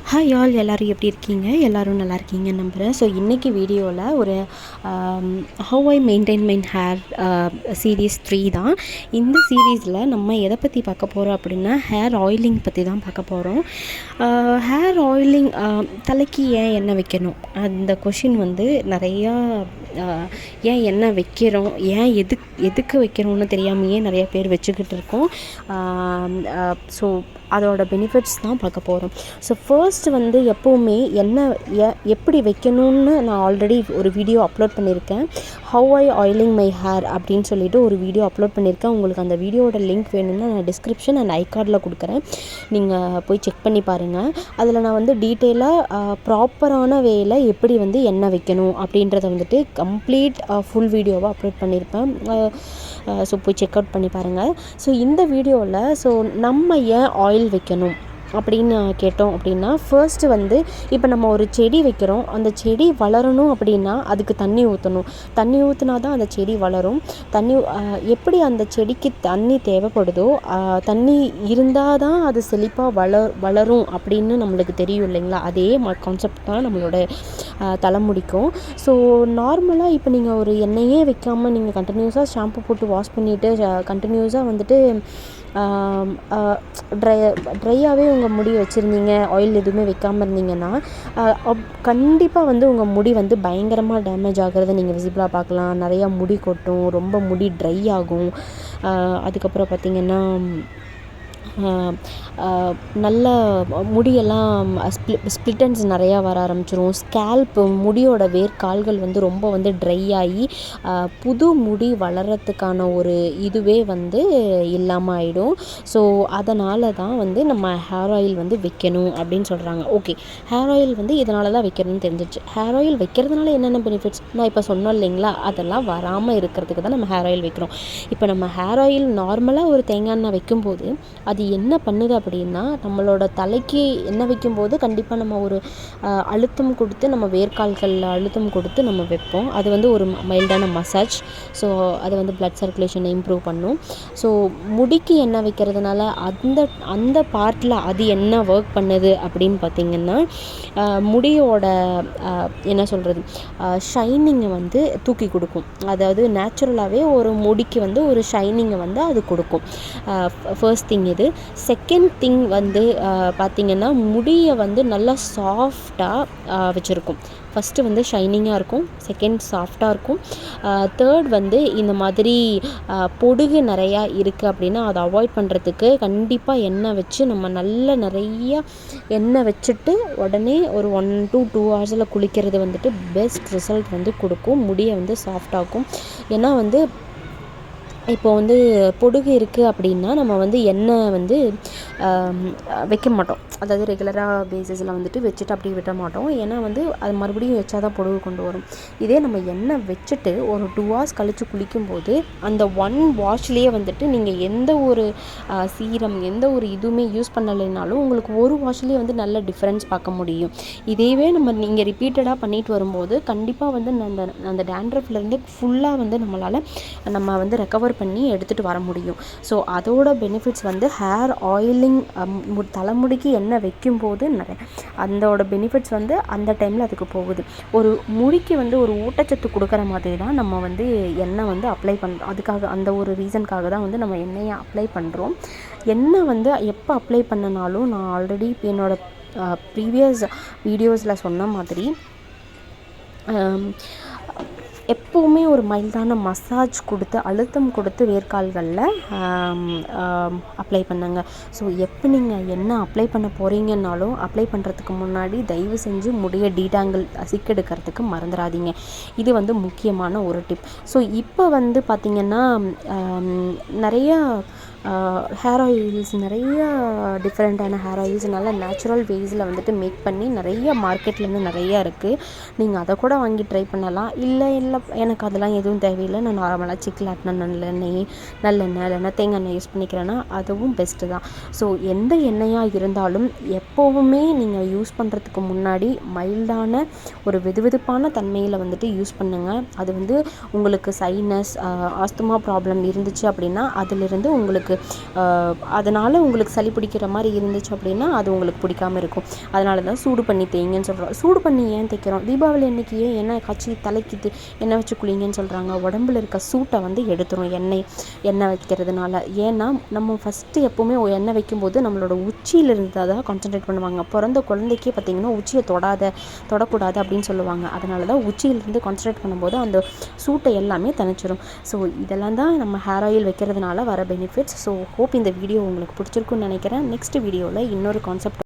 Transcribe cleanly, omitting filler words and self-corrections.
Hi all, எல்லோரும் எப்படி இருக்கீங்க? எல்லோரும் நல்லா இருக்கீங்கன்னு நம்புகிறேன். ஸோ இன்றைக்கி வீடியோவில் ஒரு how I maintain my hair series 3 தான். இந்த சீரீஸில் நம்ம எதை பற்றி பார்க்க போகிறோம் அப்படின்னா, ஹேர் ஆயிலிங் பற்றி தான் பார்க்க போகிறோம். ஹேர் ஆயிலிங் தலைக்கு ஏன் எண்ணெய் வைக்கணும்? அந்த கொஷின் வந்து நிறையா ஏன் எண்ணெய் வைக்கிறோம், ஏன் எதுக்கு வைக்கிறோன்னு தெரியாமையே நிறைய பேர் வச்சுக்கிட்டு இருக்கோம். ஸோ அதோட பெனிஃபிட்ஸ் தான் பார்க்க போகிறோம். ஸோ ஃபர்ஸ்ட் வந்து எப்போவுமே எண்ணெய் எப்படி வைக்கணும்னு நான் ஆல்ரெடி ஒரு வீடியோ அப்லோட் பண்ணியிருக்கேன். How I oiling my hair அப்படின்னு சொல்லிட்டு ஒரு வீடியோ அப்லோட் பண்ணியிருக்கேன். உங்களுக்கு அந்த வீடியோட லிங்க் வேணும்னா நான் டிஸ்கிரிப்ஷன் அண்ட் ஐகார்டில் கொடுக்குறேன், நீங்கள் போய் செக் பண்ணி பாருங்கள். அதில் நான் வந்து டீட்டெயிலாக ப்ராப்பரான வேயில் எப்படி வந்து எண்ணெய் வைக்கணும் அப்படின்றத வந்துட்டு கம்ப்ளீட் ஃபுல் வீடியோவாக அப்லோட் பண்ணியிருப்பேன். ஸோ போய் செக் அவுட் பண்ணி பாருங்கள். ஸோ இந்த வீடியோவில் ஸோ நம்ம ஏன் ஆயில் வைக்கணும் அப்படின்னு கேட்டோம் அப்படின்னா, ஃபர்ஸ்ட்டு வந்து இப்போ நம்ம ஒரு செடி வைக்கிறோம், அந்த செடி வளரணும் அப்படின்னா அதுக்கு தண்ணி ஊற்றணும். தண்ணி ஊற்றினா தான் அந்த செடி வளரும். எப்படி அந்த செடிக்கு தண்ணி தேவைப்படுதோ, தண்ணி இருந்தால் தான் அது செழிப்பாக வளரும் அப்படின்னு நம்மளுக்கு தெரியும் இல்லைங்களா? அதே கான்செப்ட் தான் நம்மளோட தலைமுடிக்கும். ஸோ நார்மலாக இப்போ நீங்கள் ஒரு எண்ணெயே வைக்காமல் நீங்கள் கண்டினியூஸாக ஷாம்பு போட்டு வாஷ் பண்ணிவிட்டு கண்டினியூஸாக வந்துட்டு ட்ரையாகவே உங்கள் முடி வச்சுருந்தீங்க, ஆயில் எதுவுமே வைக்காமல் இருந்தீங்கன்னா கண்டிப்பாக வந்து உங்கள் முடி வந்து பயங்கரமாக டேமேஜ் ஆகிறத நீங்கள் விசிபிளாக பார்க்கலாம். நிறையா முடி கொட்டும், ரொம்ப முடி ட்ரை ஆகும். அதுக்கப்புறம் பார்த்திங்கன்னா நல்ல முடியெல்லாம் ஸ்ப்ளிட்டன்ஸ் நிறையா வர ஆரம்பிச்சிரும். ஸ்கேல்ப் முடியோட வேர்க்கால்கள் வந்து ரொம்ப வந்து ட்ரை ஆகி புது முடி வளர்கிறதுக்கான ஒரு இதுவே வந்து இல்லாமல் ஆகிடும். ஸோ அதனால தான் வந்து நம்ம ஹேர் ஆயில் வந்து வைக்கணும் அப்படின்னு சொல்கிறாங்க. ஓகே, ஹேர் ஆயில் வந்து இதனால தான் வைக்கணும்னு தெரிஞ்சிச்சு. ஹேர் ஆயில் வைக்கிறதுனால என்னென்ன பெனிஃபிட்ஸ் நான் இப்போ சொன்னோம் இல்லைங்களா? அதெல்லாம் வராமல் இருக்கிறதுக்கு தான் நம்ம ஹேர் ஆயில் வைக்கிறோம். இப்போ நம்ம ஹேர் ஆயில் நார்மலாக ஒரு தேங்காய் எண்ணெய் வைக்கும்போது அது என்ன பண்ணுது அப்படின்னா, நம்மளோட தலைக்கு எண்ணெய் வைக்கும்போது கண்டிப்பாக நம்ம ஒரு அழுத்தம் கொடுத்து, நம்ம வேர்க்கால்களில் அழுத்தம் கொடுத்து நம்ம வைப்போம். அது வந்து ஒரு மைல்டான மசாஜ். ஸோ அது வந்து பிளட் சர்க்குலேஷனை இம்ப்ரூவ் பண்ணும். ஸோ முடிக்கு எண்ணெய் வைக்கிறதுனால அந்த பார்ட்டில் அது என்ன ஒர்க் பண்ணுது அப்படின்னு பார்த்திங்கன்னா, முடியோட என்ன சொல்கிறது, ஷைனிங்கை வந்து தூக்கி கொடுக்கும். அதாவது நேச்சுரலாகவே ஒரு முடிக்கு வந்து ஒரு ஷைனிங்கை வந்து அது கொடுக்கும். ஃபர்ஸ்ட் திங் இது. செகண்ட் திங் வந்து பார்த்திங்கன்னா, முடியை வந்து நல்லா சாஃப்டாக வச்சுருக்கும். ஃபஸ்ட்டு வந்து ஷைனிங்காக இருக்கும், செகண்ட் சாஃப்டாக இருக்கும், தேர்ட் வந்து இந்த மாதிரி பொடுகு நிறையா இருக்குது அப்படின்னா அதை அவாய்ட் பண்ணுறதுக்கு கண்டிப்பாக எண்ணெய் வச்சு நம்ம நிறைய எண்ணெய் வச்சுட்டு உடனே ஒரு 1 to 2 hours குளிக்கிறது வந்துட்டு பெஸ்ட் ரிசல்ட் வந்து கொடுக்கும். முடியை வந்து சாஃப்டாகும். ஏன்னா வந்து இப்போ வந்து பொடுகு இருக்குது அப்படின்னா நம்ம வந்து எண்ணெய் வந்து வைக்க மாட்டோம். அதாவது ரெகுலராக பேசிஸில் வந்துட்டு வச்சுட்டு அப்படியே விட மாட்டோம். ஏன்னா வந்து அது மறுபடியும் வச்சா தான் பொடுகு கொண்டு வரும். இதே நம்ம எண்ணெய் வச்சுட்டு ஒரு 2 hours கழித்து குளிக்கும்போது அந்த 1 வாஷ்லேயே வந்துட்டு நீங்கள் எந்த ஒரு சீரம் எந்த ஒரு இதுவுமே யூஸ் பண்ணலைனாலும் உங்களுக்கு ஒரு வாஷ்லேயே வந்து நல்ல டிஃப்ரென்ஸ் பார்க்க முடியும். இதேவே நீங்கள் ரிப்பீட்டடாக பண்ணிட்டு வரும்போது கண்டிப்பாக வந்து அந்த டேண்ட்ரஃப்லேருந்து ஃபுல்லாக வந்து நம்ம வந்து ரெக்கவர் பண்ணி எடுத்துகிட்டு வர முடியும். ஸோ அதோட பெனிஃபிட்ஸ் வந்து ஹேர் ஆயிலிங் தலைமுடிக்கு எண்ணெய் வைக்கும்போது அதோட பெனிஃபிட்ஸ் வந்து அந்த டைமில் அதுக்கு போகுது. ஒரு முடிக்கு வந்து ஒரு ஊட்டச்சத்து கொடுக்குற மாதிரி தான் நம்ம வந்து எண்ணெய் வந்து அப்ளை பண்ணுறோம். அதுக்காக அந்த ஒரு ரீசனுக்காக தான் வந்து நம்ம எண்ணெயை அப்ளை பண்ணுறோம். எண்ணெய் வந்து எப்போ அப்ளை பண்ணனாலும் நான் ஆல்ரெடி என்னோடய ப்ரீவியஸ் வீடியோஸில் சொன்ன மாதிரி எப்போவுமே ஒரு மைல்டான மசாஜ் கொடுத்து அழுத்தம் கொடுத்து வேர்க்கால்களில் அப்ளை பண்ணுங்க. ஸோ எப்போ நீங்கள் என்ன அப்ளை பண்ண போகிறீங்கன்னாலும் அப்ளை பண்ணுறதுக்கு முன்னாடி தயவு செஞ்சு முடிய டீடாங்கிள் சிக்கெடுக்கிறதுக்கு மறந்துடாதீங்க. இது வந்து முக்கியமான ஒரு டிப். ஸோ இப்போ வந்து பார்த்திங்கன்னா நிறையா ஹேர் ஆயில்ஸ், நிறைய டிஃப்ரெண்ட்டான ஹேர் ஆயில்ஸ் நல்ல நேச்சுரல் வேஸில் வந்துட்டு மேக் பண்ணி நிறைய மார்க்கெட்லேருந்து நிறையா இருக்குது. நீங்கள் அதை கூட வாங்கி ட்ரை பண்ணலாம். இல்லை எனக்கு அதெல்லாம் எதுவும் தேவையில்லை, நான் நார்மலாக சிக்லாட்னா நல்லெண்ணெய் இல்லைன்னா தேங்காய் எண்ணெய் யூஸ் பண்ணிக்கிறேன்னா அதுவும் பெஸ்ட்டு தான். ஸோ எந்த எண்ணெயாக இருந்தாலும் எப்போவுமே நீங்கள் யூஸ் பண்ணுறதுக்கு முன்னாடி மைல்டான ஒரு வெதுவெதுப்பான தன்மையில் வந்துட்டு யூஸ் பண்ணுங்கள். அது வந்து உங்களுக்கு சைனஸ், ஆஸ்துமா ப்ராப்ளம் இருந்துச்சு அப்படின்னா அதிலிருந்து உங்களுக்கு உங்களுக்கு அதனால் உங்களுக்கு சளி பிடிக்கிற மாதிரி இருந்துச்சு அப்படின்னா அது உங்களுக்கு பிடிக்காமல் இருக்கும். அதனால தான் சூடு பண்ணி தேய்ங்கன்னு சொல்கிறோம். சூடு பண்ணி ஏன் தேய்க்கிறோம்? தீபாவளி அன்றைக்கி ஏன் எண்ணெய் காய்ச்சி தலைக்கு எண்ணெய் வச்சு குளிங்கன்னு சொல்கிறாங்க. உடம்புல இருக்க சூட்டை வந்து எடுத்துரும் எண்ணெய் வைக்கிறதுனால. ஏன்னா நம்ம ஃபஸ்ட்டு எப்போவுமே எண்ணெய் வைக்கும்போது நம்மளோட உச்சியிலிருந்து தான் கான்சன்ட்ரேட் பண்ணுவாங்க. பிறந்த குழந்தைக்கே பார்த்திங்கன்னா உச்சியை தொடக்கூடாது அப்படின்னு சொல்லுவாங்க. அதனால தான் உச்சியிலிருந்து கான்சன்ட்ரேட் பண்ணும்போது அந்த சூட்டை எல்லாமே தணிச்சிரும். ஸோ இதெல்லாம் தான் நம்ம ஹேர் ஆயில் வைக்கிறதுனால வர பெனிஃபிட்ஸ். ஸோ ஹோப் இந்த வீடியோ உங்களுக்கு பிடிச்சிருக்குன்னு நினைக்கிறேன். நெக்ஸ்ட் வீடியோவில் இன்னொரு கான்செப்ட்